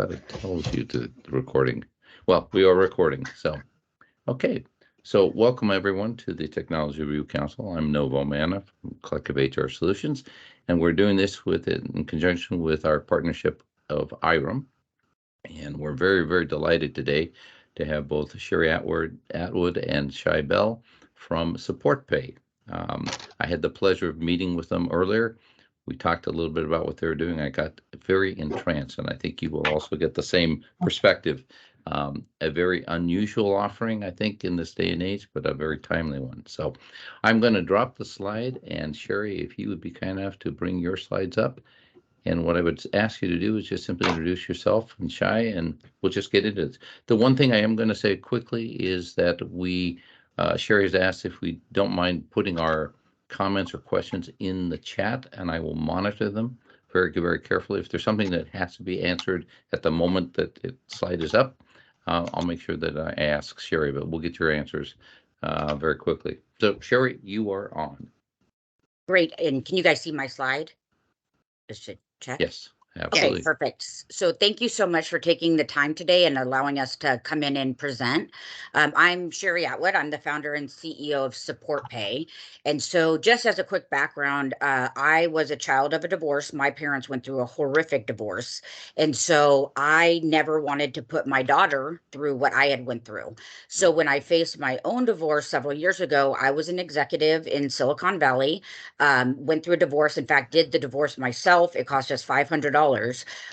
thought it tells you the recording. Well, we are recording, so okay. So welcome everyone to the Technology Review Council. I'm Novo Manna from Collective HR Solutions, and we're doing this in conjunction with our partnership of IREM. And we're very, very delighted today to have both Sherry Atwood and Shai Bell from SupportPay. I had the pleasure of meeting with them earlier. We talked a little bit about what they were doing. I got very entranced, and I think you will also get the same perspective. A very unusual offering, I think, in this day and age, but a very timely one. So I'm going to drop the slide, and Sherry, if you would be kind enough to bring your slides up. And what I would ask you to do is just simply introduce yourself and Shai, and we'll just get into it. The one thing I am going to say quickly is that Sherry has asked if we don't mind putting our comments or questions in the chat, and I will monitor them very, very carefully. If there's something that has to be answered at the moment that the slide is up, I'll make sure that I ask Sherry, but we'll get your answers very quickly. So Sherry, you are on. Great. And can you guys see my slide? Just to check. Yes. Absolutely. Okay, perfect. So thank you so much for taking the time today and allowing us to come in and present. I'm Sherry Atwood. I'm the founder and CEO of SupportPay. And so just as a quick background, I was a child of a divorce. My parents went through a horrific divorce. And so I never wanted to put my daughter through what I had went through. So when I faced my own divorce several years ago, I was an executive in Silicon Valley, went through a divorce. In fact, did the divorce myself. It cost us $500.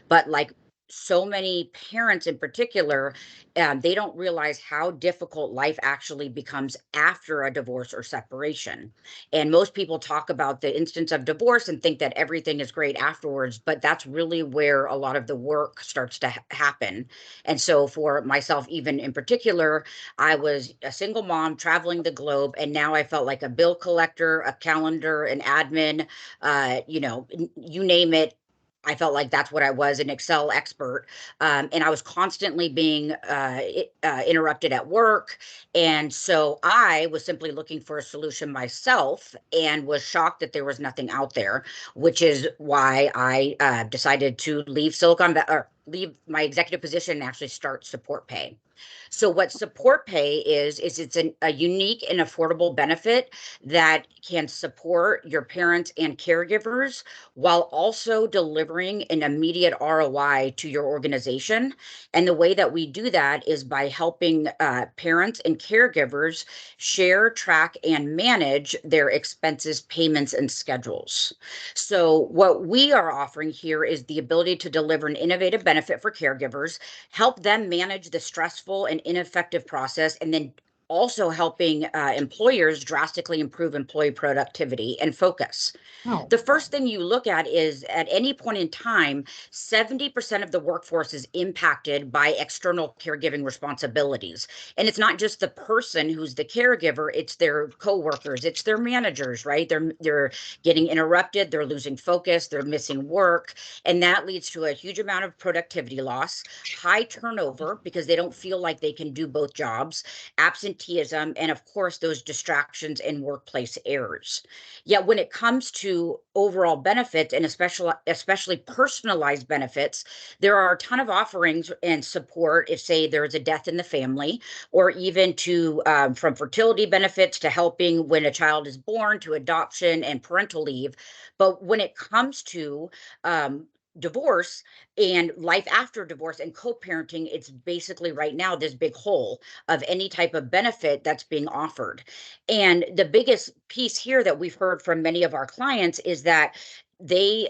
But like so many parents in particular, they don't realize how difficult life actually becomes after a divorce or separation. And most people talk about the instance of divorce and think that everything is great afterwards, but that's really where a lot of the work starts to happen. And so for myself, even in particular, I was a single mom traveling the globe, and now I felt like a bill collector, a calendar, an admin, you name it. I felt like that's what I was, an Excel expert. And I was constantly being interrupted at work. And so I was simply looking for a solution myself and was shocked that there was nothing out there, which is why I decided to leave leave my executive position and actually start SupportPay. So what SupportPay is it's a unique and affordable benefit that can support your parents and caregivers while also delivering an immediate ROI to your organization. And the way that we do that is by helping parents and caregivers share, track, and manage their expenses, payments, and schedules. So what we are offering here is the ability to deliver an innovative benefit for caregivers, help them manage the stressful and ineffective process, and then also helping employers drastically improve employee productivity and focus. Oh. The first thing you look at is at any point in time, 70% of the workforce is impacted by external caregiving responsibilities. And it's not just the person who's the caregiver, it's their coworkers, it's their managers, right? They're getting interrupted, they're losing focus, they're missing work. And that leads to a huge amount of productivity loss, high turnover because they don't feel like they can do both jobs, absenteeism, and of course, those distractions and workplace errors. Yet when it comes to overall benefits and especially personalized benefits, there are a ton of offerings and support if, say, there's a death in the family, or even to from fertility benefits to helping when a child is born to adoption and parental leave. But when it comes to divorce and life after divorce and co-parenting, it's basically right now this big hole of any type of benefit that's being offered. And the biggest piece here that we've heard from many of our clients is that they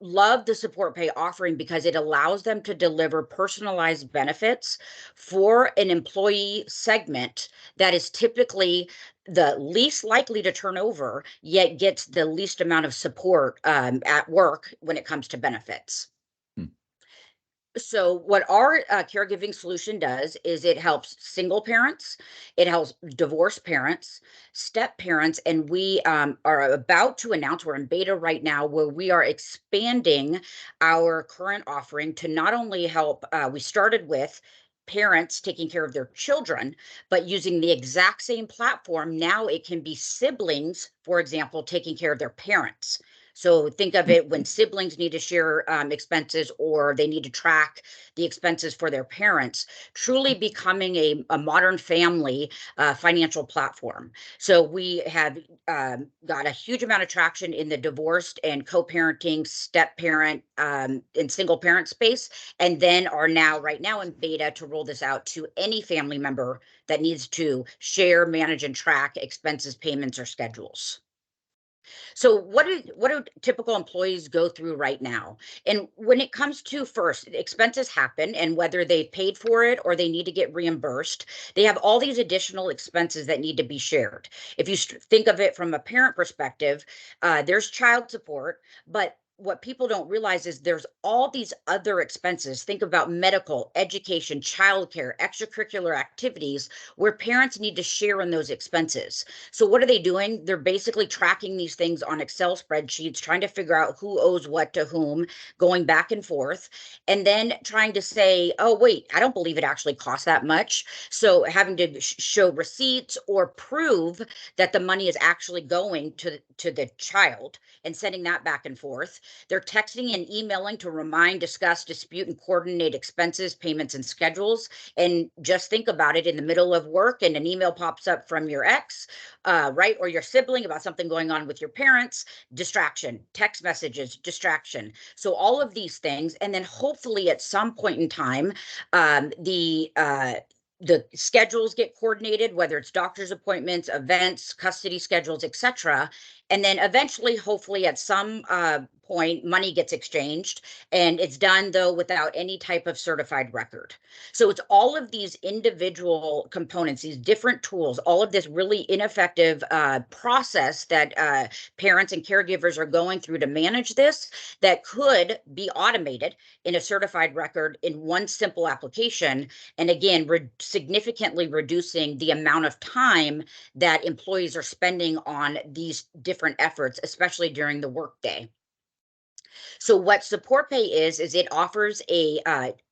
love the SupportPay offering because it allows them to deliver personalized benefits for an employee segment that is typically the least likely to turn over, yet gets the least amount of support at work when it comes to benefits. So what our caregiving solution does is it helps single parents, it helps divorced parents, step parents, and we are about to announce, we're in beta right now, where we are expanding our current offering to not only help, we started with parents taking care of their children, but using the exact same platform, now it can be siblings, for example, taking care of their parents. So think of it when siblings need to share expenses, or they need to track the expenses for their parents, truly becoming a modern family financial platform. So we have got a huge amount of traction in the divorced and co-parenting, step parent, and single parent space, and then are now right now in beta to roll this out to any family member that needs to share, manage, and track expenses, payments, or schedules. So what do typical employees go through right now? And when it comes to, first, expenses happen, and whether they paid for it or they need to get reimbursed, they have all these additional expenses that need to be shared. If you think of it from a parent perspective, there's child support, but what people don't realize is there's all these other expenses. Think about medical, education, childcare, extracurricular activities where parents need to share in those expenses. So what are they doing? They're basically tracking these things on Excel spreadsheets, trying to figure out who owes what to whom, going back and forth, and then trying to say, oh, wait, I don't believe it actually costs that much. So having to show receipts or prove that the money is actually going to the child, and sending that back and forth. They're texting and emailing to remind, discuss, dispute, and coordinate expenses, payments, and schedules. And just think about it, in the middle of work and an email pops up from your ex, right, or your sibling about something going on with your parents, distraction, text messages, distraction. So all of these things, and then hopefully at some point in time, the schedules get coordinated, whether it's doctor's appointments, events, custody schedules, etc. And then eventually, hopefully at some point, money gets exchanged, and it's done though without any type of certified record. So it's all of these individual components, these different tools, all of this really ineffective process that parents and caregivers are going through to manage this, that could be automated in a certified record in one simple application. And again, significantly reducing the amount of time that employees are spending on these different efforts, especially during the workday. So what SupportPay is it offers a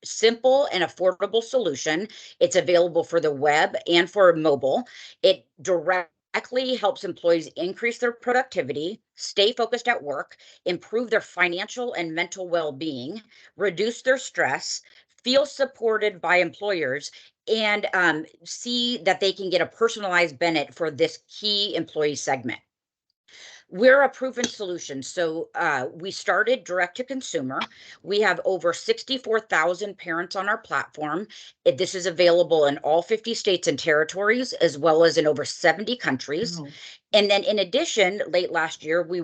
simple and affordable solution. It's available for the web and for mobile. It directly helps employees increase their productivity, stay focused at work, improve their financial and mental well-being, reduce their stress, feel supported by employers, and see that they can get a personalized benefit for this key employee segment. We're a proven solution. So we started direct to consumer. We have over 64,000 parents on our platform. This is available in all 50 states and territories, as well as in over 70 countries. Oh. And then in addition, late last year, we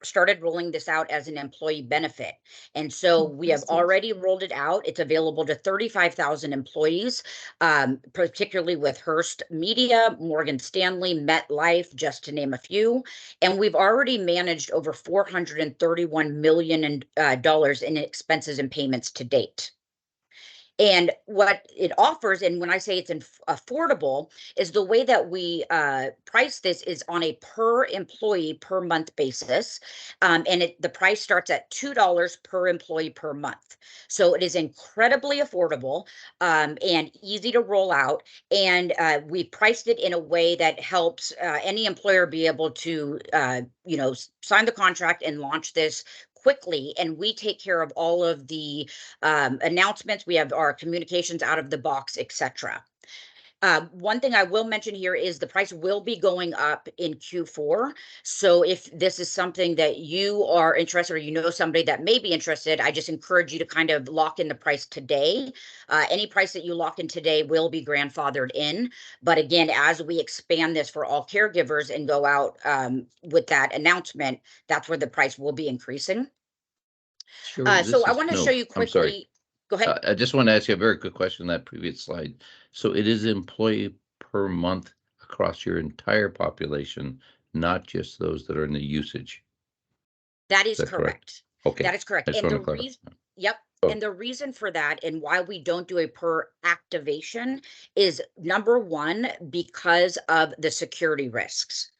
started rolling this out as an employee benefit. And so we have already rolled it out. It's available to 35,000 employees, particularly with Hearst Media, Morgan Stanley, MetLife, just to name a few. And we've already managed over $431 million dollars in expenses and payments to date. And what it offers, and when I say it's affordable, is the way that we price this is on a per employee per month basis. And the price starts at $2 per employee per month. So it is incredibly affordable and easy to roll out. And we priced it in a way that helps any employer be able to, sign the contract and launch this quickly. And we take care of all of the announcements. We have our communications out of the box, etc. One thing I will mention here is the price will be going up in Q4. So if this is something that you are interested, or you know somebody that may be interested, I just encourage you to kind of lock in the price today. Any price that you lock in today will be grandfathered in. But again, as we expand this for all caregivers and go out with that announcement, that's where the price will be increasing. Sure. So I want to show you I'm sorry. quickly. Go ahead. I just want to ask you a very quick question on that previous slide. So it is employee per month across your entire population, not just those that are in the usage. That is correct. Okay. That is correct. And the reason, yep. And the reason for that, and why we don't do a per activation, is number one, because of the security risks.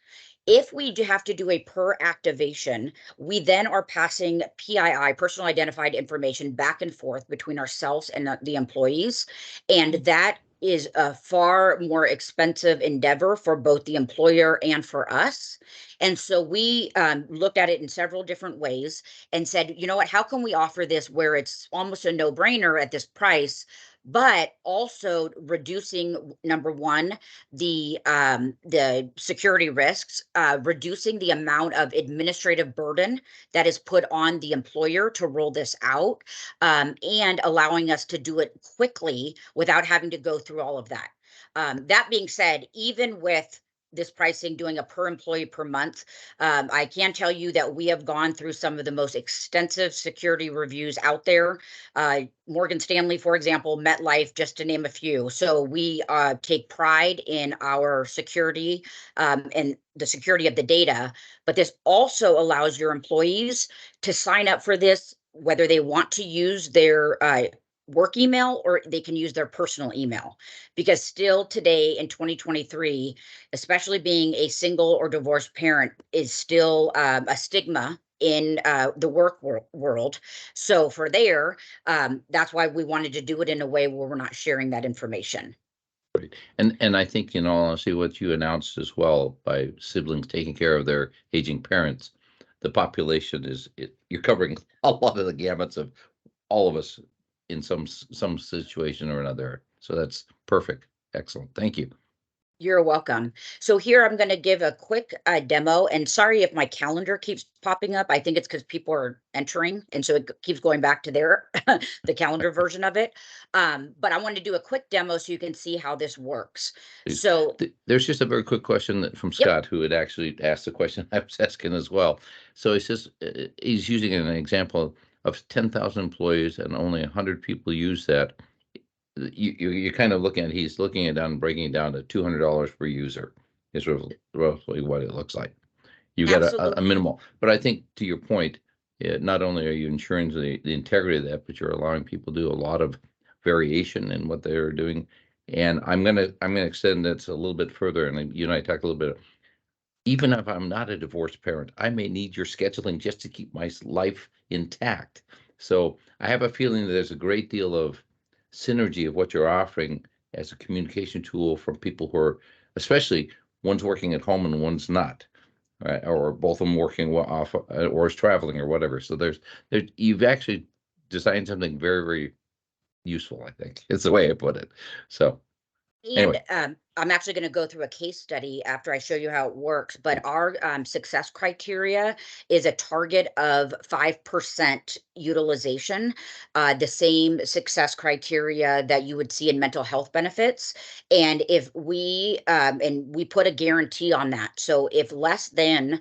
If we do have to do a per activation, we then are passing PII, personal identified information, back and forth between ourselves and the employees. And that is a far more expensive endeavor for both the employer and for us. And so we looked at it in several different ways and said, you know what, how can we offer this where it's almost a no-brainer at this price, but also reducing, number one, the security risks, reducing the amount of administrative burden that is put on the employer to roll this out, and allowing us to do it quickly without having to go through all of that. That being said, even with this pricing doing a per employee per month, I can tell you that we have gone through some of the most extensive security reviews out there. Morgan Stanley, for example, MetLife, just to name a few. So we take pride in our security, and the security of the data, but this also allows your employees to sign up for this, whether they want to use their work email or they can use their personal email. Because still today in 2023, especially being a single or divorced parent, is still a stigma in the work world. So for there, that's why we wanted to do it in a way where we're not sharing that information. And I think, in all honesty, what you announced as well, by siblings taking care of their aging parents, the population you're covering a lot of the gamuts of all of us in some situation or another. So that's perfect. Excellent. Thank you. You're welcome. So here I'm going to give a quick demo, and sorry if my calendar keeps popping up. I think it's because people are entering, and so it keeps going back to their the calendar version of it. But I wanted to do a quick demo so you can see how this works. So, There's just a very quick question from yep, Scott, who had actually asked the question I was asking as well. So he says he's using an example of 10,000 employees and only 100 people use that. You're kind of looking at, he's looking at down and breaking it down to $200 per user is roughly what it looks like. You get a absolutely. minimal, but I think, to your point, not only are you ensuring the integrity of that, but you're allowing people to do a lot of variation in what they're doing. And I'm gonna extend that a little bit further. And you and I talked a little bit. Even if I'm not a divorced parent, I may need your scheduling just to keep my life intact. So I have a feeling that there's a great deal of synergy of what you're offering as a communication tool from people who are, especially one's working at home and one's not, right? Or both of them working off, or is traveling or whatever. So you've actually designed something very, very useful, I think. It's the way I put it. So And anyway, I'm actually going to go through a case study after I show you how it works. But our success criteria is a target of 5% utilization, the same success criteria that you would see in mental health benefits. And if and we put a guarantee on that. So if less than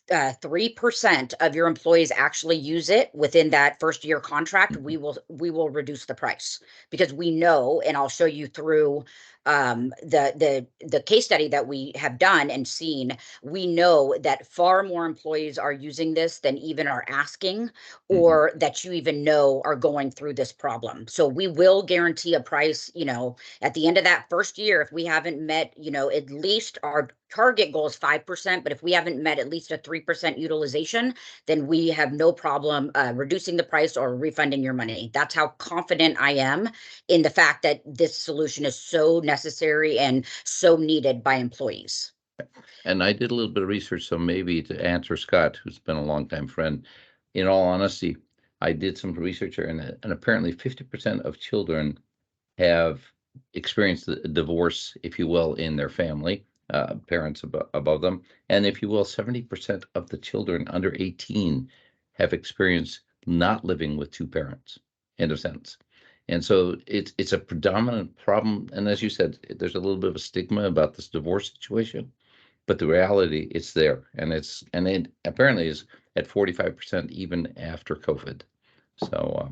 3% of your employees actually use it within that first year contract, mhm, we will reduce the price, because we know, and I'll show you through the case study that we have done and seen. We know that far more employees are using this than even are asking, mhm, or that you even know are going through this problem. So we will guarantee a price, at the end of that first year. If we haven't met, at least our target goal is 5%, but if we haven't met at least a 3% utilization, then we have no problem reducing the price or refunding your money. That's how confident I am in the fact that this solution is so necessary and so needed by employees. And I did a little bit of research, so maybe to answer Scott, who's been a longtime friend, in all honesty, I did some research here, and apparently 50% of children have experienced a divorce, if you will, in their family, parents above them. And if you will, 70% of the children under 18 have experienced not living with two parents, in a sense. And so it's a predominant problem. And as you said, there's a little bit of a stigma about this divorce situation, but the reality, it's there, and it apparently is at 45% even after COVID. So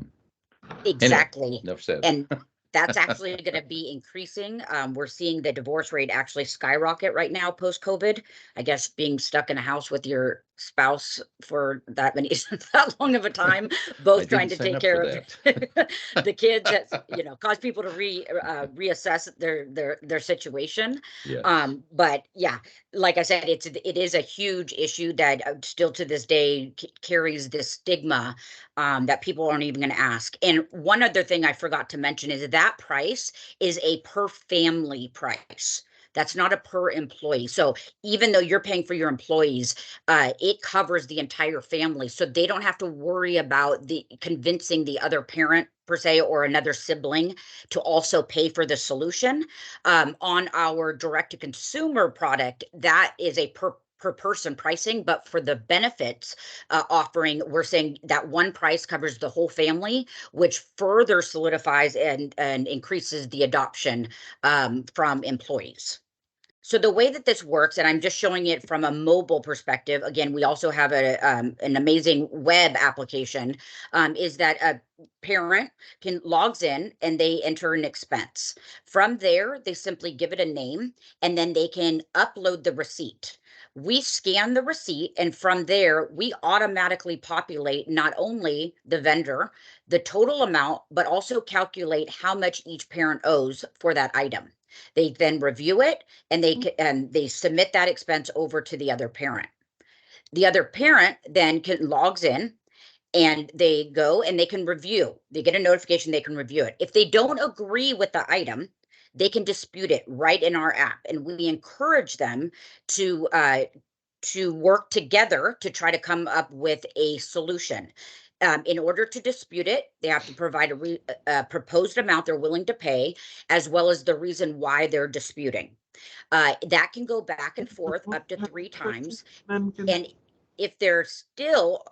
anyway, Exactly. enough said. And that's actually going to be increasing. We're seeing the divorce rate actually skyrocket right now post COVID. I guess being stuck in a house with your spouse for that many that long of a time, both trying to take care of the kids that cause people to reassess their situation. Yes. But yeah, like I said, it is a huge issue that still to this day carries this stigma that people aren't even going to ask. And one other thing I forgot to mention is that price is a per family price. That's not a per employee. So even though you're paying for your employees, it covers the entire family. So they don't have to worry about convincing the other parent per se or another sibling to also pay for the solution. On our direct to consumer product, that is a per person pricing, but for the benefits offering, we're saying that one price covers the whole family, which further solidifies and increases the adoption from employees. So the way that this works, and I'm just showing it from a mobile perspective. Again, we also have an amazing web application. Is that a parent logs in and they enter an expense. From there, they simply give it a name, and then they can upload the receipt. We scan the receipt, and from there, we automatically populate not only the vendor, the total amount, but also calculate how much each parent owes for that item. They then review it, and they submit that expense over to the other parent. The other parent then logs in, and they go and they can review. They get a notification, they can review it. If they don't agree with the item, they can dispute it right in our app, and we encourage them to work together to try to come up with a solution. In order to dispute it, they have to provide a proposed amount they're willing to pay, as well as the reason why they're disputing. That can go back and forth up to 3 times. And if they're still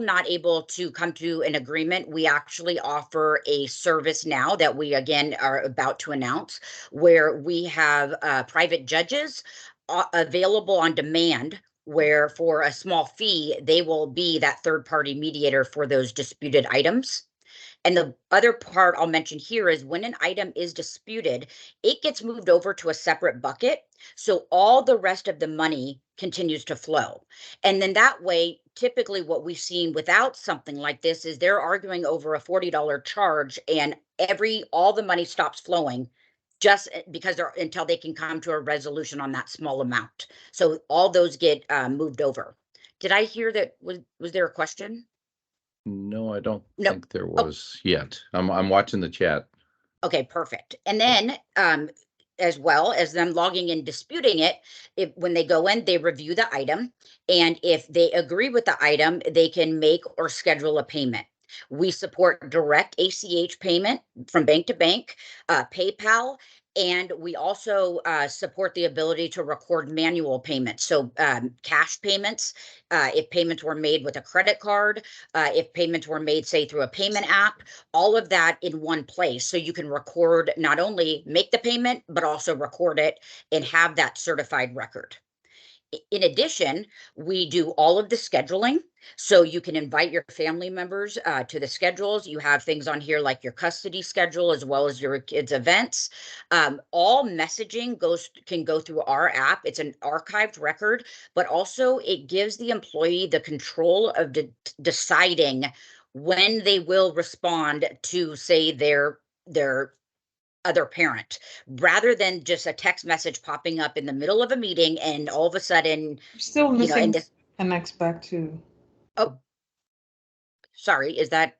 not able to come to an agreement, we actually offer a service now that we again are about to announce, where we have private judges available on demand, where for a small fee, they will be that third party mediator for those disputed items. And the other part I'll mention here is when an item is disputed, it gets moved over to a separate bucket. So all the rest of the money continues to flow. And then that way, typically what we've seen without something like this is they're arguing over a $40 charge, and all the money stops flowing just because until they can come to a resolution on that small amount. So all those get moved over. Did I hear that? Was there a question? No, I don't No. think there was yet. I'm watching the chat. Okay, perfect. And then as well as them logging and disputing it, when they go in, they review the item. And if they agree with the item, they can make or schedule a payment. We support direct ACH payment from bank to bank, PayPal, and we also support the ability to record manual payments. So cash payments, if payments were made with a credit card, if payments were made, say, through a payment app, all of that in one place. So you can record, not only make the payment, but also record it and have that certified record. In addition, we do all of the scheduling. So you can invite your family members to the schedules. You have things on here like your custody schedule, as well as your kids' events. All messaging can go through our app. It's an archived record, but also it gives the employee the control of deciding when they will respond to, say, their other parent, rather than just a text message popping up in the middle of a meeting and all of a sudden still missing connects back to. Oh, sorry, is that?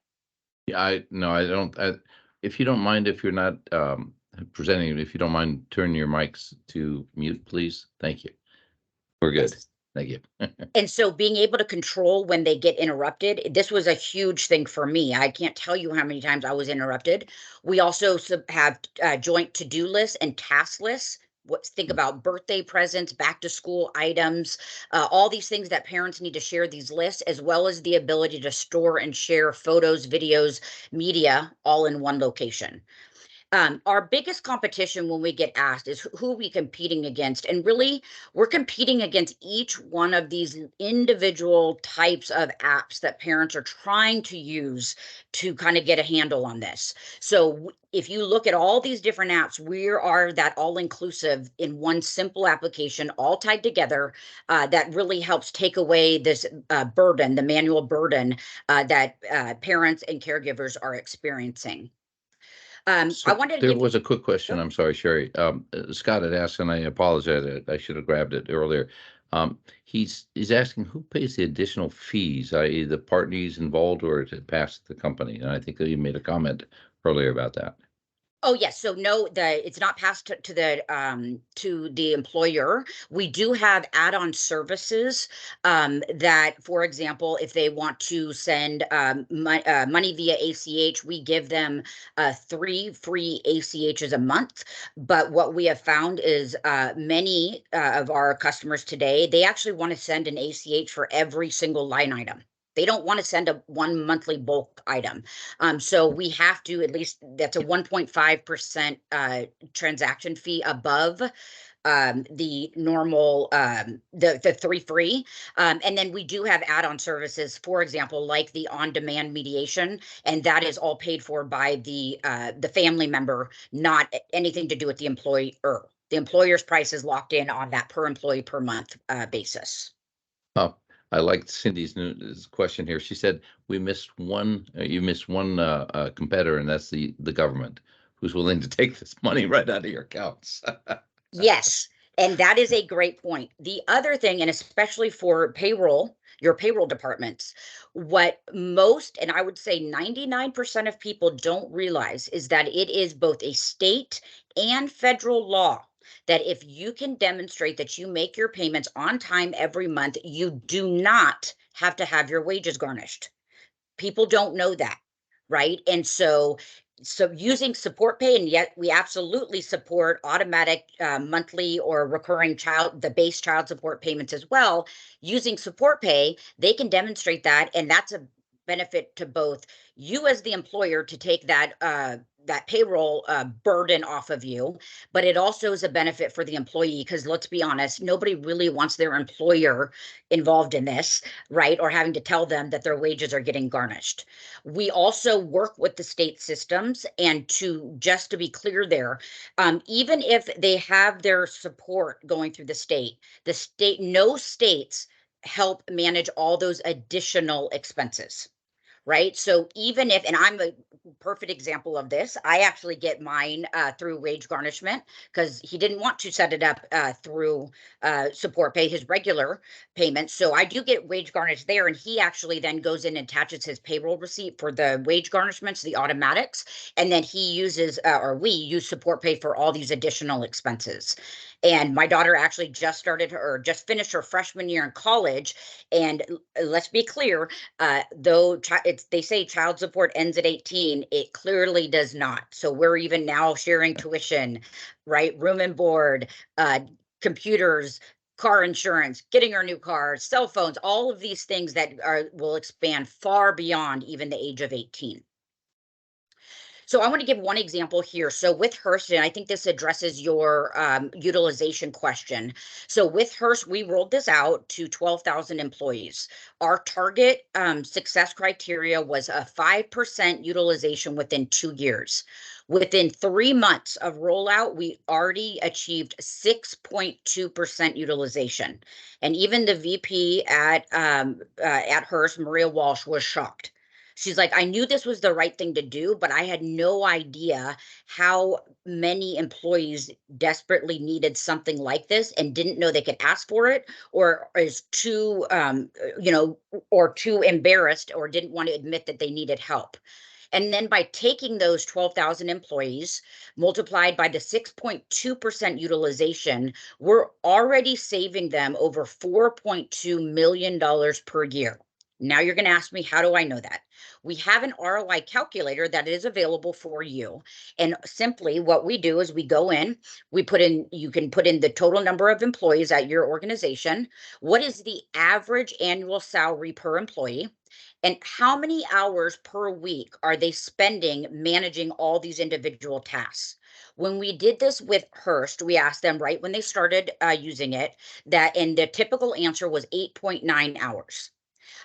Yeah, I don't. If you don't mind, if you're not presenting, if you don't mind, turn your mics to mute, please. Thank you. We're good. Yes. Thank you. And so being able to control when they get interrupted, this was a huge thing for me. I can't tell you how many times I was interrupted. We also have joint to-do lists and task lists. Think about birthday presents, back to school items, all these things that parents need to share these lists, as well as the ability to store and share photos, videos, media, all in one location. Our biggest competition when we get asked is who are we competing against? And really, we're competing against each one of these individual types of apps that parents are trying to use to kind of get a handle on this. So if you look at all these different apps, we are that all-inclusive in one simple application, all tied together, that really helps take away this burden, the manual burden that parents and caregivers are experiencing. I wanted to There give was you. a quick question. I'm sorry, Sherry. Scott had asked, and I apologize. I should have grabbed it earlier. He's asking who pays the additional fees, i.e., the parties involved, or is it passed to the company? And I think that you made a comment earlier about that. Oh, yes. So no, it's not passed to the employer. We do have add-on services that, for example, if they want to send money via ACH, we give them 3 free ACHs a month. But what we have found is many of our customers today, they actually want to send an ACH for every single line item. They don't want to send one monthly bulk item. So we have to, at least that's a 1.5% transaction fee above the normal, the 3 free. And then we do have add-on services, for example, like the on-demand mediation, and that is all paid for by the family member, not anything to do with the employer. The employer's price is locked in on that per employee per month basis. Oh, I liked Cindy's question here. She said, "We missed one. You missed one competitor, and that's the government, who's willing to take this money right out of your accounts." Yes, and that is a great point. The other thing, and especially for payroll, your payroll departments, what most, and I would say 99% of people don't realize is that it is both a state and federal law that if you can demonstrate that you make your payments on time every month, you do not have to have your wages garnished. People don't know that, right? And so using SupportPay, and yet we absolutely support automatic monthly or recurring the base child support payments as well. Using SupportPay, they can demonstrate that, and that's a benefit to both you as the employer to take that payroll burden off of you, but it also is a benefit for the employee, because let's be honest, nobody really wants their employer involved in this, right? Or having to tell them that their wages are getting garnished. We also work with the state systems, and just to be clear there, even if they have their support going through the state, no states help manage all those additional expenses. Right. So even if, and I'm a perfect example of this, I actually get mine through wage garnishment, because he didn't want to set it up through SupportPay, his regular payment. So I do get wage garnished there. And he actually then goes in and attaches his payroll receipt for the wage garnishments, the automatics. And then he uses, or we use SupportPay for all these additional expenses. And my daughter actually just finished her freshman year in college. And let's be clear, though they say child support ends at 18, it clearly does not. So we're even now sharing tuition, right? Room and board, computers, car insurance, getting our new cars, cell phones, all of these things that will expand far beyond even the age of 18. So I want to give one example here. So with Hearst, and I think this addresses your utilization question. So with Hearst, we rolled this out to 12,000 employees. Our target success criteria was a 5% utilization within 2 years. Within 3 months of rollout, we already achieved 6.2% utilization. And even the VP at Hearst, Maria Walsh, was shocked. She's like, I knew this was the right thing to do, but I had no idea how many employees desperately needed something like this and didn't know they could ask for it, or is too, or too embarrassed, or didn't want to admit that they needed help. And then by taking those 12,000 employees multiplied by the 6.2% utilization, we're already saving them over $4.2 million per year. Now you're going to ask me, how do I know that? We have an ROI calculator that is available for you. And simply what we do is we go in, you can put in the total number of employees at your organization. What is the average annual salary per employee? And how many hours per week are they spending managing all these individual tasks? When we did this with Hearst, we asked them right when they started using it that, and the typical answer was 8.9 hours.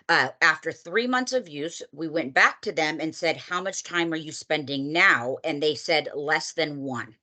After 3 months of use, we went back to them and said, how much time are you spending now? And they said less than one.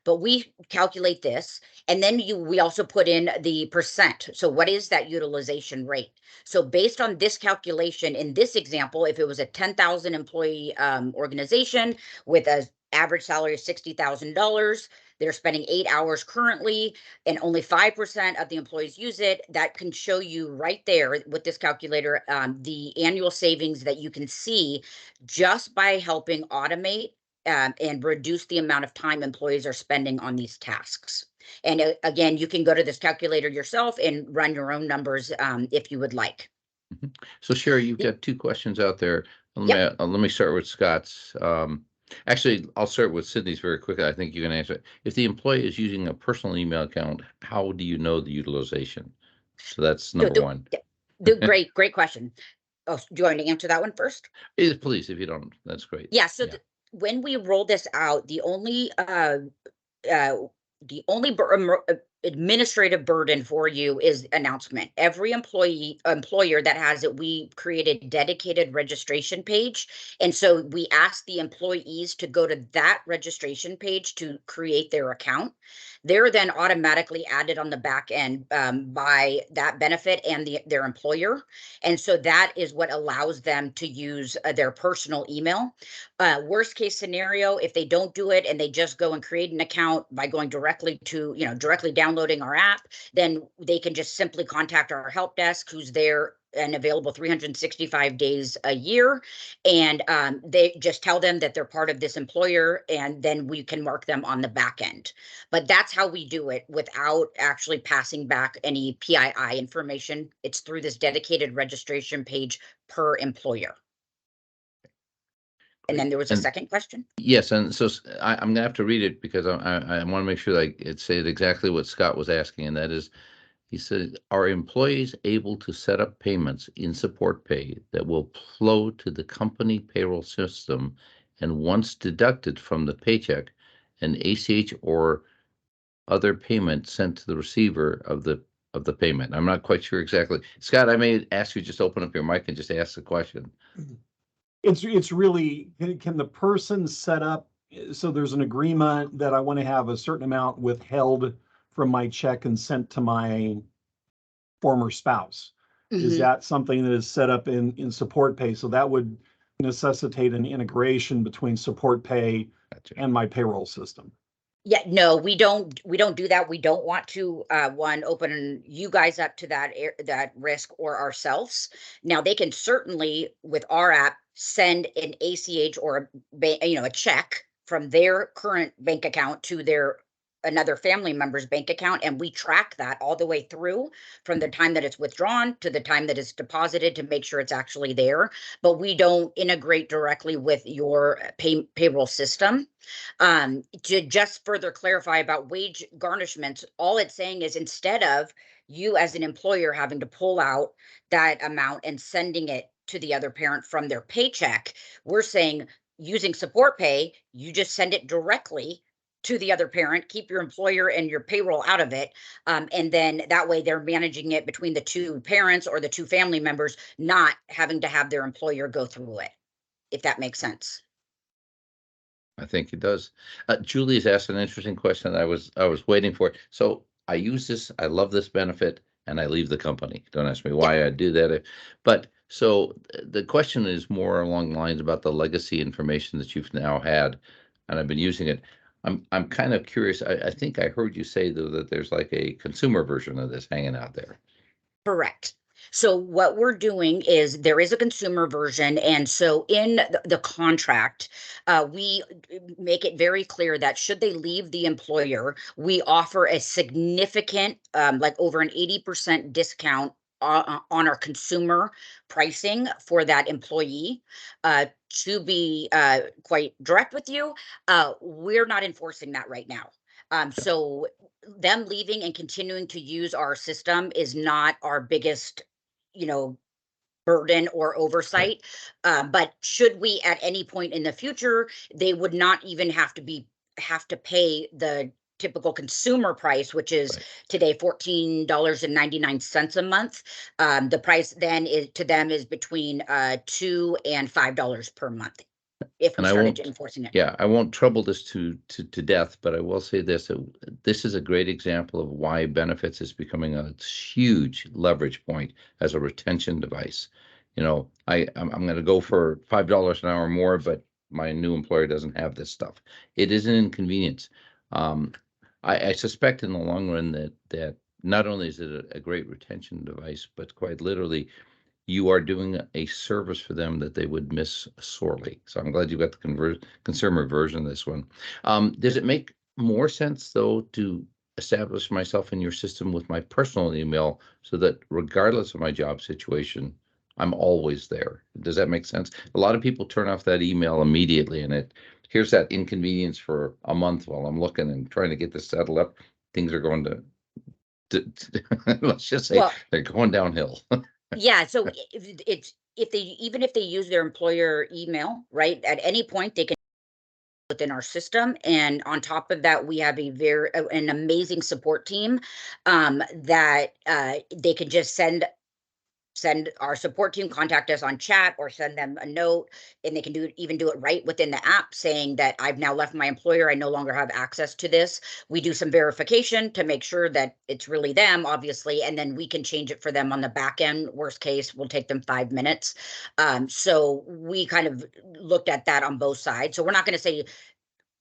But we calculate this, and then we also put in the percent. So what is that utilization rate? So based on this calculation, in this example, if it was a 10,000 employee organization with a average salary of $60,000, they're spending 8 hours currently, and only 5% of the employees use it. That can show you right there with this calculator the annual savings that you can see just by helping automate and reduce the amount of time employees are spending on these tasks. And again, you can go to this calculator yourself and run your own numbers if you would like. So Sherry, you've got two questions out there. Yep. Let me start with Scott's. Actually, I'll start with Sydney's very quickly. I think you can answer it. If the employee is using a personal email account, how do you know the utilization? So that's number one. Great question. Oh, do you want to answer that one first? Please, if you don't, that's great. Yeah. So when we roll this out, the only administrative burden for you is announcement. Every employer that has it, we created dedicated registration page. And so we ask the employees to go to that registration page to create their account. They're then automatically added on the back end by that benefit and their employer. And so that is what allows them to use their personal email. Worst case scenario, if they don't do it and they just go and create an account by going directly to, directly downloading our app, then they can just simply contact our help desk, who's there and available 365 days a year. And they just tell them that they're part of this employer, and then we can mark them on the back end. But that's how we do it without actually passing back any PII information. It's through this dedicated registration page per employer. And then there was a second question. Yes, and so I'm gonna have to read it because I want to make sure that it said exactly what Scott was asking, and that is, he said, are employees able to set up payments in SupportPay that will flow to the company payroll system, and once deducted from the paycheck, an ACH or other payment sent to the receiver of the payment? I'm not quite sure exactly. Scott, I may ask you just open up your mic and just ask the question. It's really, can the person set up, so there's an agreement that I want to have a certain amount withheld from my check and sent to my former spouse? Is that something that is set up in SupportPay? So that would necessitate an integration between SupportPay and my payroll system. Yeah, no, we don't do that. We don't want to open you guys up to that risk or ourselves. Now they can certainly with our app send an ACH or a check from their current bank account to another family member's bank account, and we track that all the way through from the time that it's withdrawn to the time that it's deposited to make sure it's actually there. But we don't integrate directly with your payroll system. To just further clarify about wage garnishments, all it's saying is instead of you as an employer having to pull out that amount and sending it to the other parent from their paycheck, we're saying using SupportPay, you just send it directly to the other parent, keep your employer and your payroll out of it. And then that way they're managing it between the two parents or the two family members, not having to have their employer go through it, if that makes sense. I think it does. Julie's asked an interesting question. I was waiting for it. So I use this, I love this benefit, and I leave the company. Don't ask me why I do that. But so the question is more along the lines about the legacy information that you've now had, and I've been using it. I'm kind of curious. I think I heard you say though that there's like a consumer version of this hanging out there. Correct. So what we're doing is there is a consumer version. And so in the contract, we make it very clear that should they leave the employer, we offer a significant, like over an 80% discount on our consumer pricing for that employee. To be quite direct with you, we're not enforcing that right now. So them leaving and continuing to use our system is not our biggest, burden or oversight. But should we at any point in the future, they would not even have to pay the typical consumer price, which is today $14.99 a month. The price then is to them is between $2 and $5 per month if we And I started won't, enforcing it. yeah, I won't trouble this to death, but I will say this: this is a great example of why benefits is becoming a huge leverage point as a retention device. You know, I'm going to go for $5 an hour more, but my new employer doesn't have this stuff. It is an inconvenience. I suspect in the long run that not only is it a great retention device, but quite literally, you are doing a service for them that they would miss sorely. So I'm glad you got the consumer version of this one. Does it make more sense, though, to establish myself in your system with my personal email so that regardless of my job situation, I'm always there? Does that make sense? A lot of people turn off that email immediately, and here's that inconvenience for a month while I'm looking and trying to get this settled up. Things are going to let's just say they're going downhill. Yeah, so if they use their employer email, right, at any point they can within our system, and on top of that, we have an amazing support team that they can just send our support team, contact us on chat, or send them a note, and they can even do it right within the app, saying that I've now left my employer, I no longer have access to this. We do some verification to make sure that it's really them, obviously, and then we can change it for them on the back end. Worst case will take them 5 minutes. So we kind of looked at that on both sides. So we're not going to say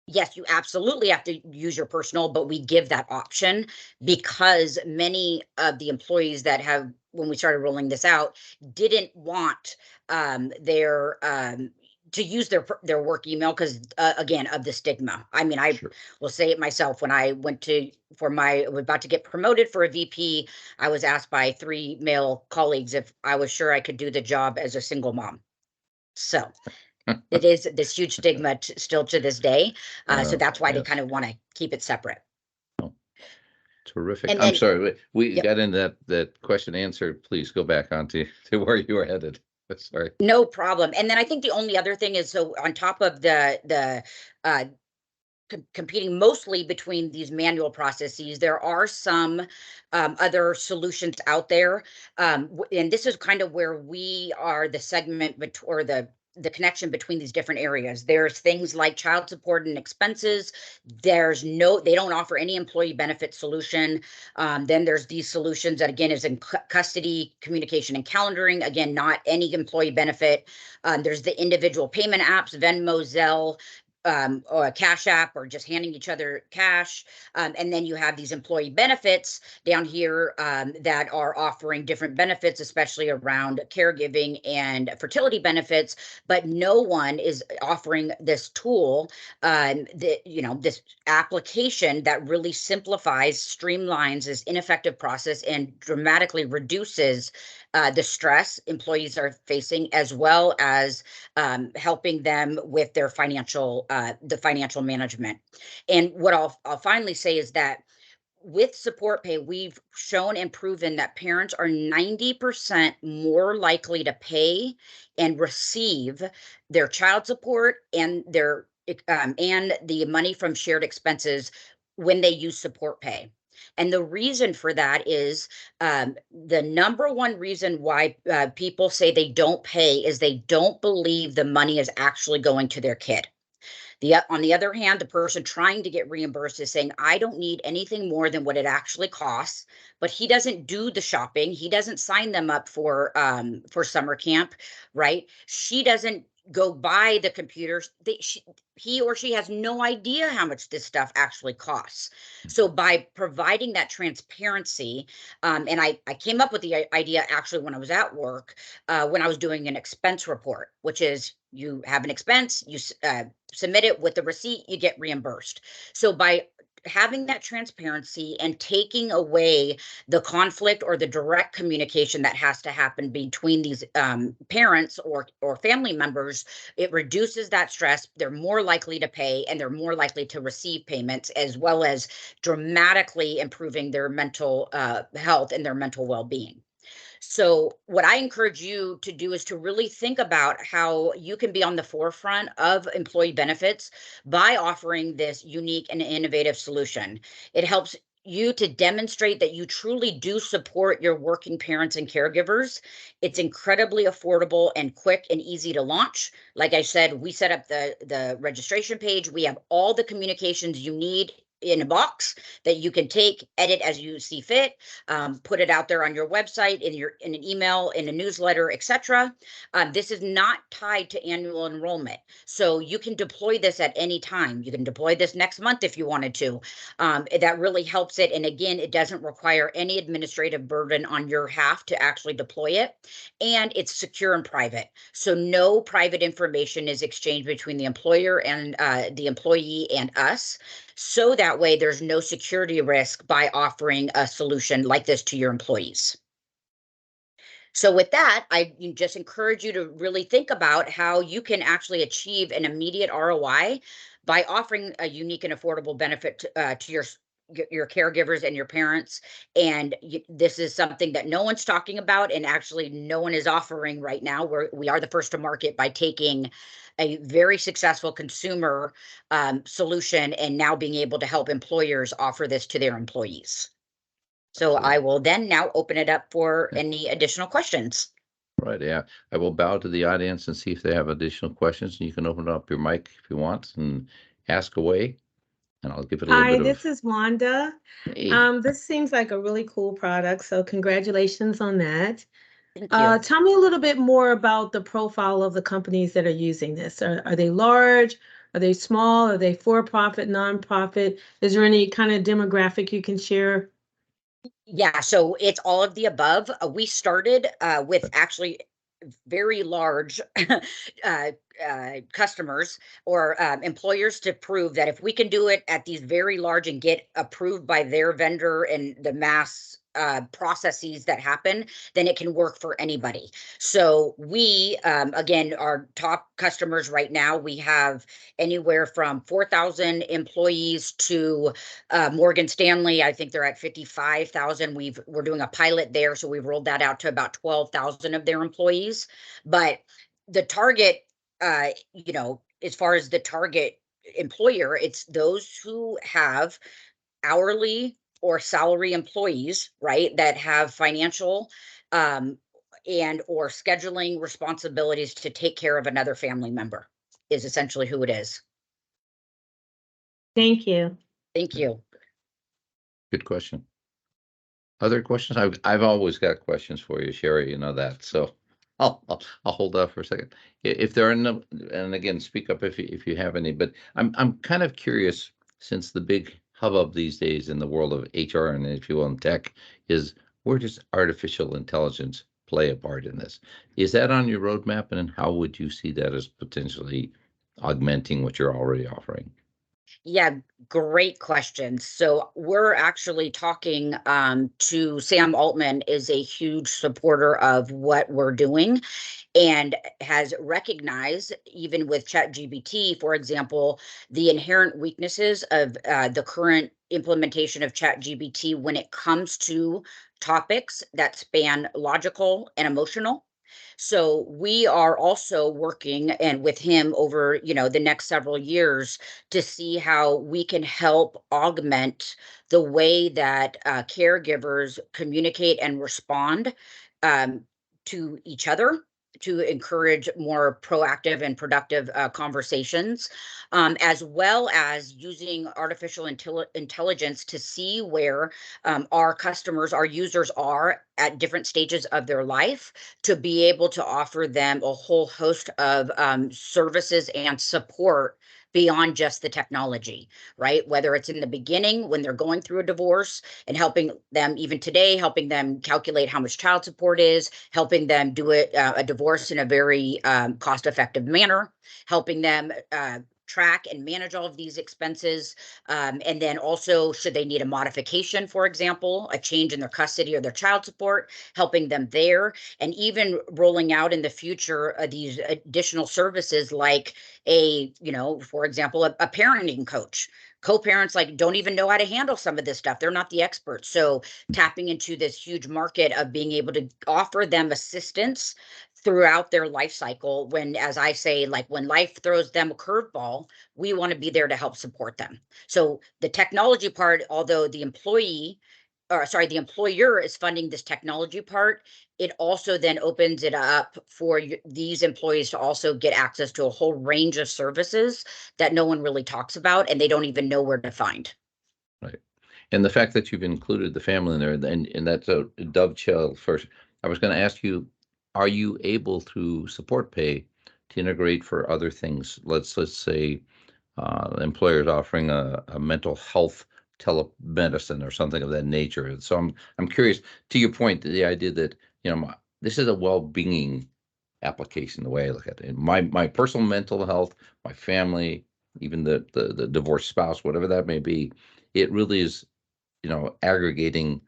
yes, you absolutely have to use your personal, but we give that option because many of the employees that have, when we started rolling this out, didn't want their to use their work email because again, of the stigma. I mean, I will say it myself. When I went I was about to get promoted for a VP, I was asked by 3 male colleagues if I was sure I could do the job as a single mom. So it is this huge stigma still to this day. So that's why they kind of want to keep it separate. Oh, terrific. And I'm then, sorry, we yep. got into that question answer. Please go back on to where you were headed. Sorry. No problem. And then I think the only other thing is, so on top of the competing mostly between these manual processes, there are some other solutions out there. And this is kind of where we are the segment or the connection between these different areas. There's things like child support and expenses. They don't offer any employee benefit solution. Then there's these solutions that again is in custody, communication, and calendaring. Again, not any employee benefit. There's the individual payment apps, Venmo, Zelle, or a Cash App, or just handing each other cash. And then you have these employee benefits down here that are offering different benefits, especially around caregiving and fertility benefits. But no one is offering this tool, this application that really simplifies, streamlines this ineffective process and dramatically reduces the stress employees are facing, as well as helping them with their financial management. And what I'll finally say is that with SupportPay, we've shown and proven that parents are 90% more likely to pay and receive their child support and and the money from shared expenses when they use SupportPay. And the reason for that is the number one reason why people say they don't pay is they don't believe the money is actually going to their kid. On the other hand, the person trying to get reimbursed is saying, I don't need anything more than what it actually costs, but he doesn't do the shopping. He doesn't sign them up for summer camp, right? She doesn't go buy the computers. He or she has no idea how much this stuff actually costs. So by providing that transparency, and I came up with the idea actually when I was at work, when I was doing an expense report, which is you have an expense, you submit it with the receipt, you get reimbursed. So by having that transparency and taking away the conflict or the direct communication that has to happen between these parents or family members, it reduces that stress. They're more likely to pay and they're more likely to receive payments, as well as dramatically improving their mental health and their mental well-being. So what I encourage you to do is to really think about how you can be on the forefront of employee benefits by offering this unique and innovative solution. It helps you to demonstrate that you truly do support your working parents and caregivers. It's incredibly affordable and quick and easy to launch. Like I said, we set up the registration page. We have all the communications you need in a box that you can take, edit as you see fit, put it out there on your website, in an email, in a newsletter, etc. This is not tied to annual enrollment, so you can deploy this at any time. You can deploy this next month if you wanted to. That really helps it, and again, it doesn't require any administrative burden on your half to actually deploy it, and it's secure and private. So no private information is exchanged between the employer and the employee and us. So that way there's no security risk by offering a solution like this to your employees. So with that, I just encourage you to really think about how you can actually achieve an immediate ROI by offering a unique and affordable benefit to your caregivers and your parents. And this is something that no one's talking about, and actually no one is offering right now. We are the first to market by taking a very successful consumer solution and now being able to help employers offer this to their employees. So I will then now open it up for any additional questions. Right, yeah. I will bow to the audience and see if they have additional questions. And you can open up your mic if you want and ask away. And I'll give it a little Hi, bit of. this is Wanda. Hey. This seems like a really cool product, so congratulations on that. Thank you. Tell me a little bit more about the profile of the companies that are using this. Are they large? Are they small? Are they for-profit, nonprofit? Is there any kind of demographic you can share? Yeah, so it's all of the above. We started with actually very large customers or employers to prove that if we can do it at these very large and get approved by their vendor and the mass processes that happen, then it can work for anybody. So we, again, our top customers right now, we have anywhere from 4,000 employees to Morgan Stanley. I think they're at 55,000. We're doing a pilot there, so we've rolled that out to about 12,000 of their employees. But the target, as far as the target employer, it's those who have hourly or salary employees, right, that have financial and or scheduling responsibilities to take care of another family member is essentially who it is. Thank you. Thank you. Good question. Other questions? I've always got questions for you, Sherry. You know that. So I'll hold off for a second. If there are no, and again, speak up if you have any. But I'm kind of curious, since the big hubbub these days in the world of HR and, if you will, in tech, is where does artificial intelligence play a part in this? Is that on your roadmap, and how would you see that as potentially augmenting what you're already offering? Yeah, great question. So we're actually talking to Sam Altman, is a huge supporter of what we're doing and has recognized, even with ChatGPT, for example, the inherent weaknesses of the current implementation of ChatGPT when it comes to topics that span logical and emotional. So we are also working and with him over, the next several years to see how we can help augment the way that caregivers communicate and respond to each other, to encourage more proactive and productive conversations, as well as using artificial intelligence to see where our customers, our users are at different stages of their life, to be able to offer them a whole host of services and support beyond just the technology, right? Whether it's in the beginning when they're going through a divorce and helping them, even today, helping them calculate how much child support is, helping them do a divorce in a very cost-effective manner, helping them track and manage all of these expenses. And then also, should they need a modification, for example, a change in their custody or their child support, helping them there, and even rolling out in the future these additional services like for example, a parenting coach, co-parents like don't even know how to handle some of this stuff. They're not the experts. So tapping into this huge market of being able to offer them assistance throughout their life cycle, when, as I say, like when life throws them a curveball, we want to be there to help support them. So the technology part, although the the employer is funding this technology part, it also then opens it up for these employees to also get access to a whole range of services that no one really talks about and they don't even know where to find. Right. And the fact that you've included the family in there, and that's a dovetail first. I was going to ask you, are you able through SupportPay to integrate for other things? Let's say employers offering a mental health telemedicine or something of that nature. So I'm curious, to your point, the idea that, this is a well-being application, the way I look at it. My personal mental health, my family, even the divorced spouse, whatever that may be, it really is, aggregating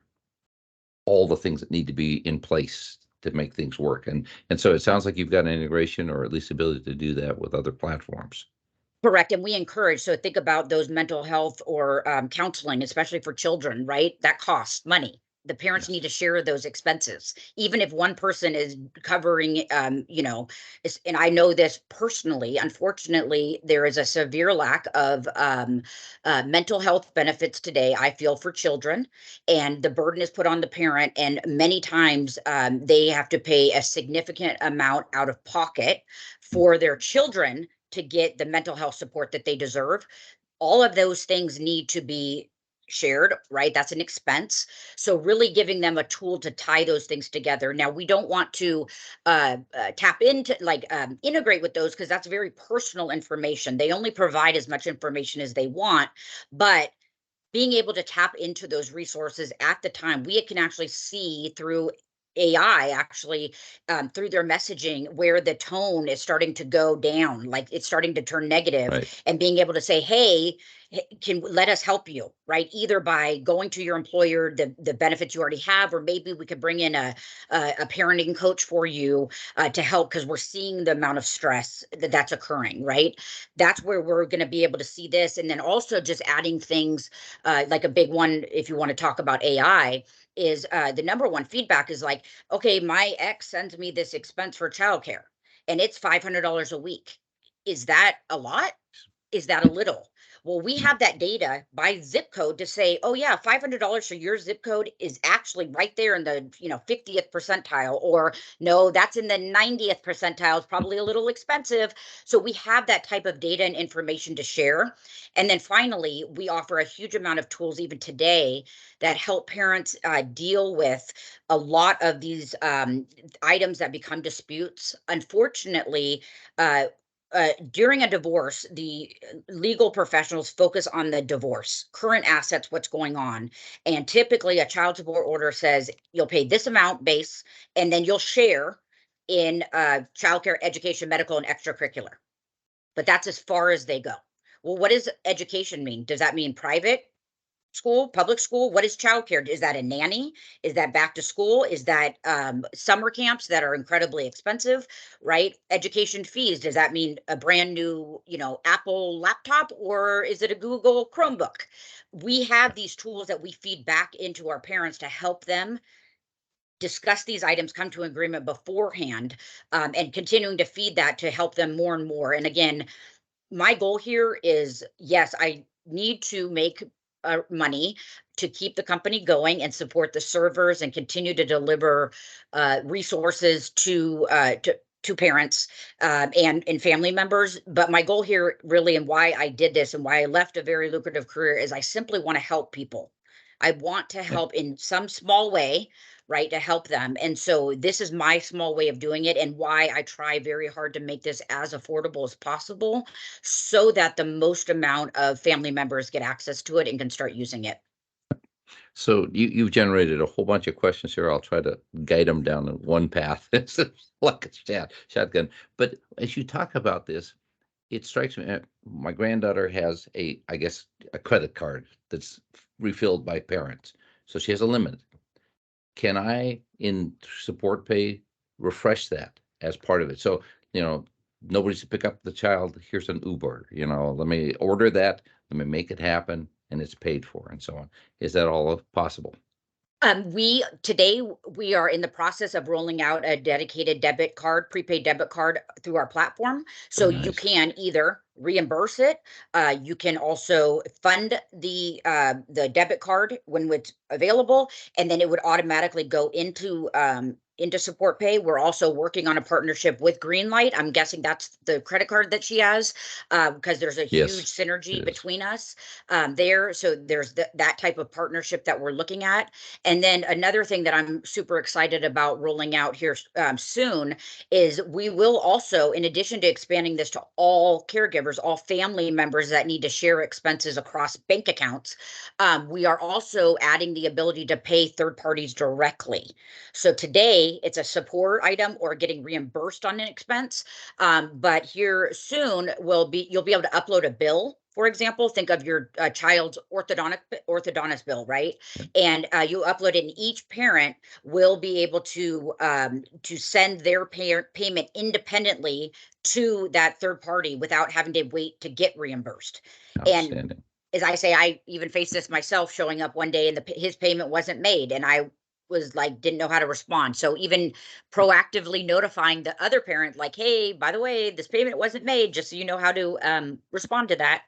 all the things that need to be in place to make things work. And so it sounds like you've got an integration or at least ability to do that with other platforms. Correct. And we encourage, so think about those mental health or counseling, especially for children, right? That costs money. The parents need to share those expenses, even if one person is covering, and I know this personally. Unfortunately, there is a severe lack of mental health benefits today, I feel, for children, and the burden is put on the parent. And many times they have to pay a significant amount out of pocket for their children to get the mental health support that they deserve. All of those things need to be shared, right? That's an expense. So really giving them a tool to tie those things together. Now, we don't want to tap into integrate with those, because that's very personal information. They only provide as much information as they want, but being able to tap into those resources at the time, we can actually see through AI, actually, through their messaging, where the tone is starting to go down, like it's starting to turn negative, Right. and being able to say, hey, can let us help you, right? Either by going to your employer, the benefits you already have, or maybe we could bring in a parenting coach for you to help, because we're seeing the amount of stress that's occurring, right? That's where we're going to be able to see this. And then also just adding things like a big one, if you want to talk about AI, is the number one feedback is like, okay, my ex sends me this expense for childcare and it's $500 a week. Is that a lot? Is that a little? Well, we have that data by zip code to say, oh yeah, $500 for your zip code is actually right there in the 50th percentile, or no, that's in the 90th percentile. It's probably a little expensive. So we have that type of data and information to share. And then finally, we offer a huge amount of tools even today that help parents deal with a lot of these items that become disputes. Unfortunately, during a divorce, the legal professionals focus on the divorce, current assets, what's going on. And typically a child support order says you'll pay this amount base, and then you'll share in childcare, education, medical, and extracurricular. But that's as far as they go. Well, what does education mean? Does that mean private school, public school? What is childcare? Is that a nanny? Is that back to school? Is that summer camps that are incredibly expensive, right? Education fees. Does that mean a brand new, Apple laptop, or is it a Google Chromebook? We have these tools that we feed back into our parents to help them discuss these items, come to agreement beforehand, and continuing to feed that to help them more and more. And again, my goal here is, yes, I need to make money to keep the company going and support the servers and continue to deliver resources to parents and family members. But my goal here really, and why I did this and why I left a very lucrative career, is I simply want to help people. I want to help in some small way, right, to help them. And so this is my small way of doing it, and why I try very hard to make this as affordable as possible, so that the most amount of family members get access to it and can start using it. So you've generated a whole bunch of questions here. I'll try to guide them down one path. It's like a shotgun. But as you talk about this, it strikes me, my granddaughter has I guess, a credit card that's refilled by parents. So she has a limit. Can I, in SupportPay, refresh that as part of it? So, nobody's to pick up the child, here's an Uber, let me order that, let me make it happen, and it's paid for, and so on. Is that all possible? Today we are in the process of rolling out a dedicated debit card, prepaid debit card through our platform. So you Nice. can either reimburse it. You can also fund the debit card when it's available, and then it would automatically go into SupportPay. We're also working on a partnership with Greenlight. I'm guessing that's the credit card that she has, because there's a Yes, huge synergy it is. between us there. So there's that type of partnership that we're looking at. And then another thing that I'm super excited about rolling out here soon is we will also, in addition to expanding this to all caregivers, all family members that need to share expenses across bank accounts, we are also adding the ability to pay third parties directly. So today it's a support item or getting reimbursed on an expense. But here soon you'll be able to upload a bill. For example, think of your child's orthodontist bill, right? And you upload it, and each parent will be able to send their payment independently to that third party without having to wait to get reimbursed. And as I say, I even faced this myself, showing up one day and his payment wasn't made, and I was like, didn't know how to respond. So even proactively notifying the other parent, like, hey, by the way, this payment wasn't made, just so you know how to respond to that.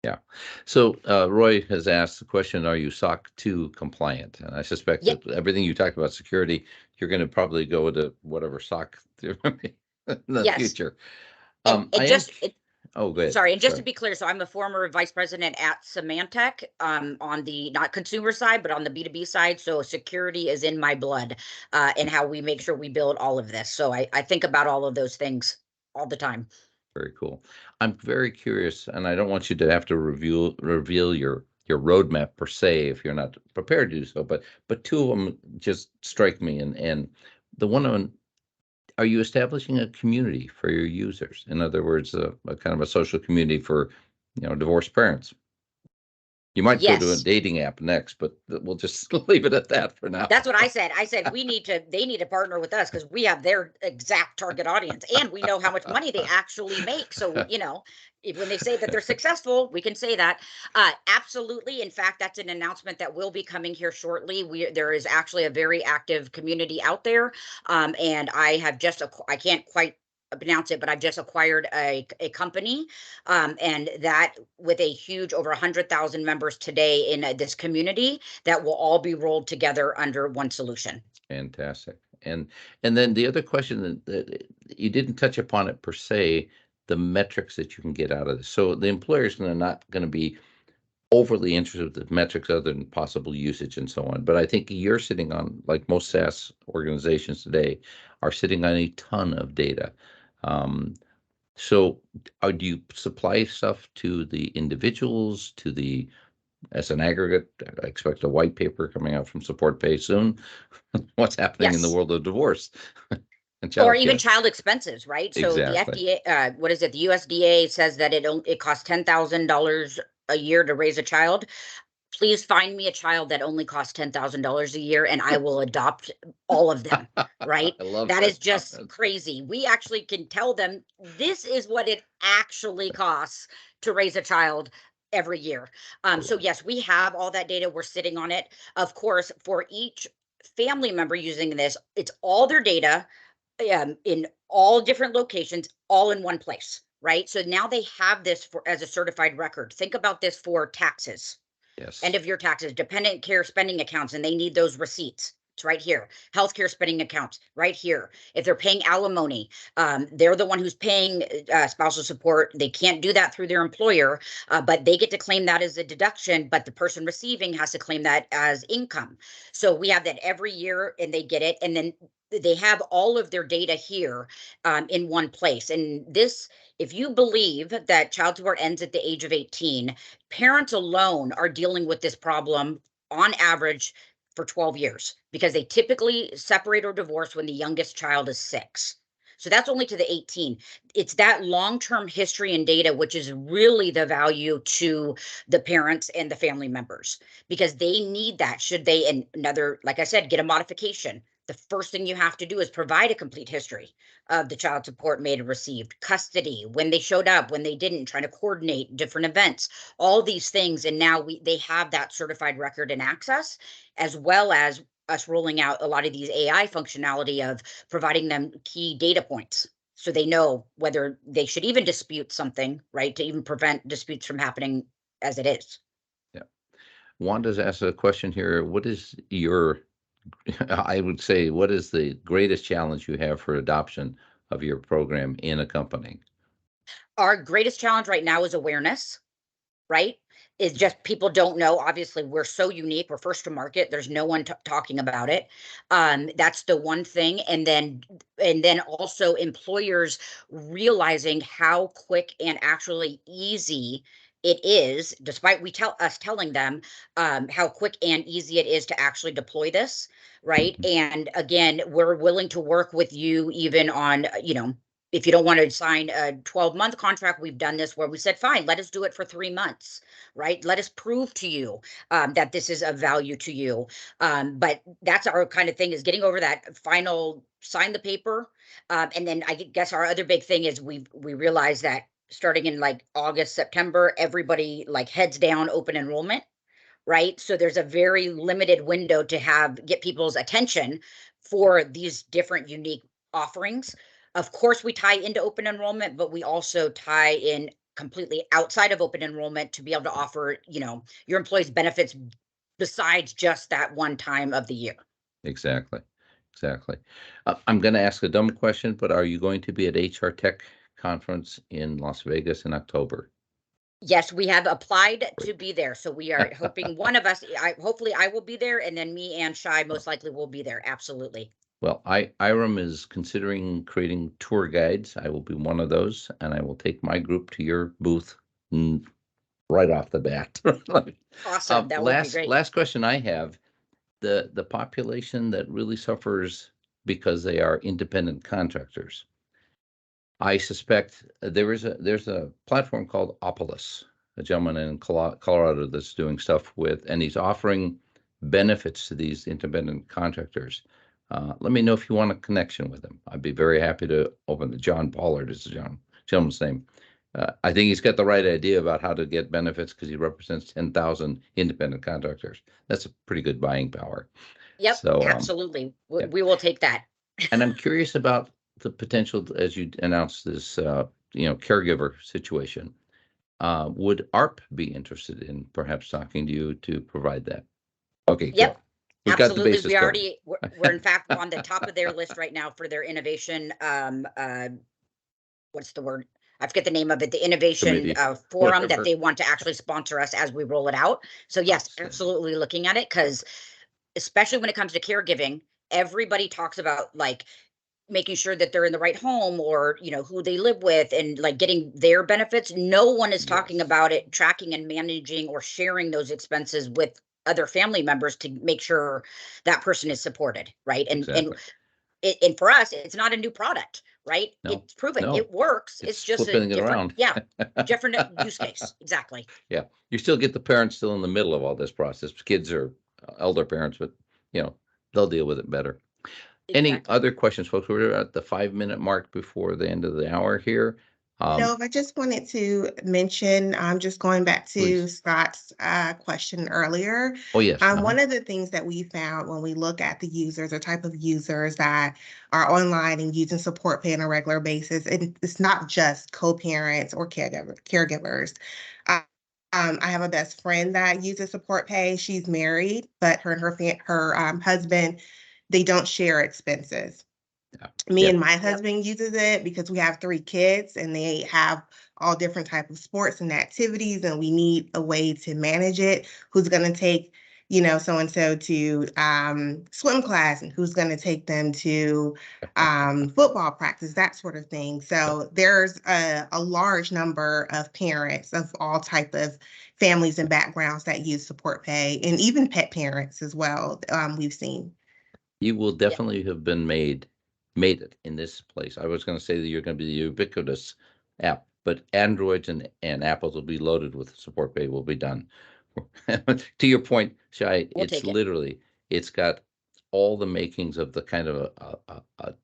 Yeah. So Roy has asked the question, are you SOC 2 compliant? And I suspect that everything you talked about security, you're going to probably go to whatever SOC in the future. Oh, go ahead. Sorry, and just to be clear, so I'm a former vice president at Symantec, on the not consumer side, but on the B2B side. So security is in my blood, and how we make sure we build all of this. So I think about all of those things all the time. Very cool. I'm very curious, and I don't want you to have to reveal your roadmap per se if you're not prepared to do so, but two of them just strike me, and the one on, are you establishing a community for your users? In other words, a kind of a social community for divorced parents. You might go to a dating app next, but we'll just leave it at that for now. That's what I said. I said they need to partner with us because we have their exact target audience, and we know how much money they actually make. So, when they say that they're successful, we can say that. Absolutely. In fact, that's an announcement that will be coming here shortly. There is actually a very active community out there. And I can't quite announce it, but I've just acquired a company, and that with a huge over 100,000 members today in this community that will all be rolled together under one solution. Fantastic. And then the other question that you didn't touch upon it per se, the metrics that you can get out of this. So the employer is not going to be overly interested with the metrics other than possible usage and so on. But I think you're sitting on, like most SaaS organizations today, are sitting on a ton of data. So do you supply stuff to the individuals, as an aggregate? I expect a white paper coming out from SupportPay soon. What's happening in the world of divorce? Or even child expenses, right? So exactly. The FDA, what is it? The USDA says that it costs $10,000 a year to raise a child. Please find me a child that only costs $10,000 a year, and I will adopt all of them. Right? I love that is just crazy. We actually can tell them this is what it actually costs to raise a child every year. So yes, we have all that data. We're sitting on it. Of course, for each family member using this, it's all their data in all different locations, all in one place, right? So now they have this as a certified record. Think about this for taxes. Yes. End of year taxes, dependent care spending accounts, and they need those receipts. It's right here. Healthcare spending accounts, right here. If they're paying alimony, they're the one who's paying spousal support. They can't do that through their employer, but they get to claim that as a deduction, but the person receiving has to claim that as income. So we have that every year, and they get it. And then they have all of their data here in one place. And this, if you believe that child support ends at the age of 18, parents alone are dealing with this problem on average for 12 years because they typically separate or divorce when the youngest child is 6. So that's only to the 18. It's that long-term history and data, which is really the value to the parents and the family members, because they need that should they, and another, like I said, get a modification. the first thing you have to do is provide a complete history of the child support made and received, custody, when they showed up, when they didn't, trying to coordinate different events, all these things. And now they have that certified record and access, as well as us rolling out a lot of these AI functionality of providing them key data points so they know whether they should even dispute something, right? To even prevent disputes from happening as it is. Yeah. Wanda's asked a question here. What is your, I would say, what is the greatest challenge you have for adoption of your program in a company? Our greatest challenge right now is awareness, right? Is just people don't know. Obviously, we're so unique. We're first to market. There's no one talking about it. That's the one thing. And then also employers realizing how quick and actually easy it is, despite us telling them how quick and easy it is to actually deploy this, right? And again, we're willing to work with you even on, if you don't want to sign a 12-month contract, we've done this where we said, fine, let us do it for 3 months, right? Let us prove to you that this is of value to you. But that's our kind of thing, is getting over that final sign the paper. And then I guess our other big thing is we realize that starting in like August, September, everybody like heads down open enrollment, right? So there's a very limited window to get people's attention for these different unique offerings. Of course, we tie into open enrollment, but we also tie in completely outside of open enrollment to be able to offer, your employees benefits besides just that one time of the year. Exactly. I'm going to ask a dumb question, but are you going to be at HR Tech Conference in Las Vegas in October? Yes, we have applied to be there. So we are hoping one of us, hopefully I will be there, and then me and Shai most likely will be there. Absolutely. Well, IREM is considering creating tour guides. I will be one of those, and I will take my group to your booth right off the bat. Awesome. That would be great. Last question I have, the population that really suffers because they are independent contractors. I suspect there's a platform called Opolis, a gentleman in Colorado that's doing stuff with, and he's offering benefits to these independent contractors. Let me know if you want a connection with him. I'd be very happy to open the John Pollard is the gentleman's name. I think he's got the right idea about how to get benefits because he represents 10,000 independent contractors. That's a pretty good buying power. Yep, so, absolutely. Yeah. We will take that. And I'm curious about the potential, as you announced this, caregiver situation. Would ARP be interested in perhaps talking to you to provide that? Okay, yep. Cool. We've Absolutely. got the basis We're in fact on the top of their list right now for their innovation. What's the word? I forget the name of it. The innovation forum Whatever. that they want to actually sponsor us as we roll it out. So yes, absolutely looking at it, because especially when it comes to caregiving, everybody talks about like making sure that they're in the right home, or who they live with, and like getting their benefits. No one is talking about it, tracking and managing or sharing those expenses with other family members to make sure that person is supported, right? And Exactly. and for us, it's not a new product, right? No, it's proven. no. It works. It's It's just a flipping it different, around. different use case. Exactly. Yeah, you still get the parents still in the middle of all this process. Kids are elder parents, but they'll deal with it better. Any Exactly. other questions, folks? We're at the 5-minute mark before the end of the hour here. No, I just wanted to mention, I'm just going back to Please. Scott's question earlier. Oh, yes. One of the things that we found when we look at the users, or type of users that are online and using SupportPay on a regular basis, and it's not just co-parents or caregivers. I have a best friend that uses SupportPay. She's married, but her and her husband, they don't share expenses. Me and my husband uses it because we have 3 kids and they have all different types of sports and activities, and we need a way to manage it. Who's going to take, so-and-so to swim class, and who's going to take them to football practice, that sort of thing. So there's a large number of parents of all type of families and backgrounds that use SupportPay, and even pet parents as well. We've seen. You will definitely have been made it in this place. I was going to say that you're going to be the ubiquitous app, but Androids and Apples will be loaded with SupportPay. Will be done. To your point, Shai, it's literally, it's got all the makings of the kind of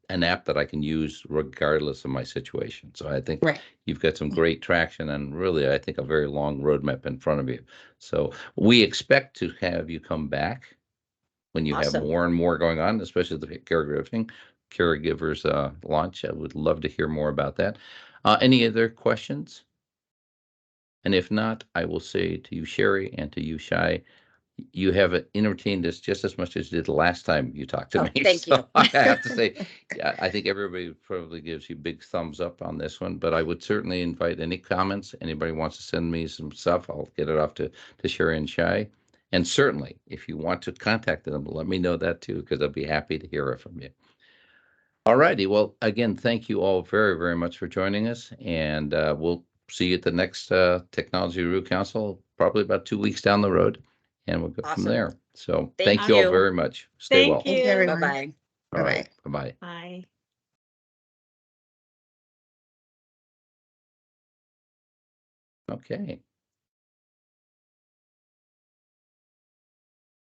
an app that I can use regardless of my situation. So I think Right. you've got some great traction and really, I think, a very long roadmap in front of you. So we expect to have you come back when you have Awesome. more and more going on, especially the caregivers launch. I would love to hear more about that. Any other questions? And if not, I will say to you, Sherry, and to you, Shai, you have entertained us just as much as you did the last time you talked to Oh, me. thank So you. I have to say, yeah, I think everybody probably gives you big thumbs up on this one, but I would certainly invite any comments. Anybody wants to send me some stuff, I'll get it off to Sherry and Shai. And certainly, if you want to contact them, let me know that too, because I'll be happy to hear it from you. All righty. Well, again, thank you all very, very much for joining us. And we'll see you at the next Technology Review Council, probably about 2 weeks down the road. And we'll go from Awesome. there. So Thank thank you all you. very much. Stay well. Thank Thank you, you. everyone. Bye-bye. All Bye-bye. right. Bye-bye. Bye. Okay.